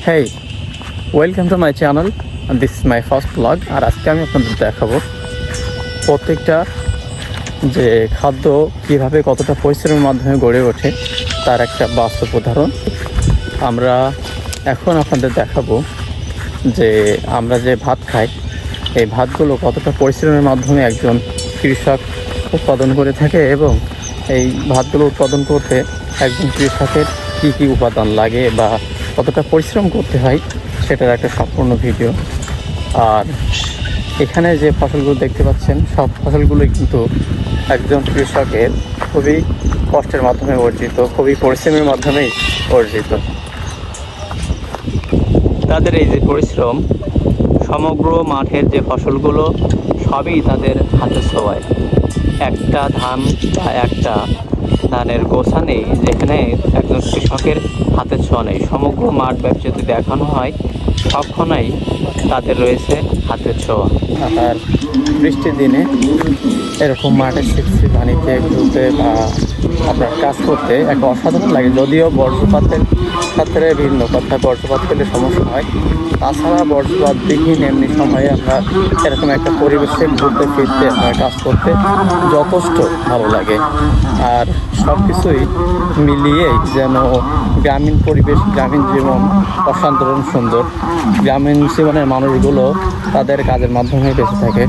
Hey, welcome to my channel. This is my first blog. আর আজকে আমি আপনাদের দেখাবো প্রত্যেকটা যে খাদ্য কীভাবে কতটা পরিশ্রমের মাধ্যমে গড়ে ওঠে তার একটা বাস্তব উদাহরণ। আমরা এখন আপনাদের দেখাবো যে আমরা যে ভাত খাই এই ভাতগুলো কতটা পরিশ্রমের মাধ্যমে একজন কৃষক উৎপাদন করে থাকে এবং এই ভাতগুলো উৎপাদন করতে একজন কৃষকের কী কী উপাদান লাগে বা কতটা পরিশ্রম করতে হয় সেটার একটা সম্পূর্ণ ভিডিও। আর এখানে যে ফসলগুলো দেখতে পাচ্ছেন সব ফসলগুলোই কিন্তু একজন কৃষকের খুবই কষ্টের মাধ্যমে অর্জিত, খুবই পরিশ্রমের মাধ্যমেই অর্জিত। তাদের এই যে পরিশ্রম, সমগ্র মাঠের যে ফসলগুলো সবই তাদের হাতের ছোঁয়ায়। একটা ধান বা একটা ধানের গোছা নেই যেখানে একজন কৃষকের হাতের ছোঁয়া নেই। সমগ্র মাঠ ব্যাপী যদি দেখানো হয় সবখানেই তাদের রয়েছে হাতের ছোঁয়া। আর বৃষ্টির দিনে এরকম মাঠে ছিটছি পানিতে ঘুরতে বা আপনার কাজ করতে একটা অসাধারণ লাগে। যদিও বর্জ্যপাতের ক্ষেত্রে ভিন্ন কথা, বর্জ্যপাত পেলে সমস্যা হয়, তাছাড়া বর্জ্যপাত বিহীন এমনি সময়ে আমরা এরকম একটা পরিবেশে ঘুরতে ফিরতে আমরা কাজ করতে যথেষ্ট ভালো লাগে। আর সব কিছুই মিলিয়েই যেন গ্রামীণ পরিবেশ, গ্রামীণ জীবন অসাধারণ সুন্দর। গ্রামীণ জীবনের মানুষগুলো তাদের কাজের মাধ্যমে বেঁচে থাকে।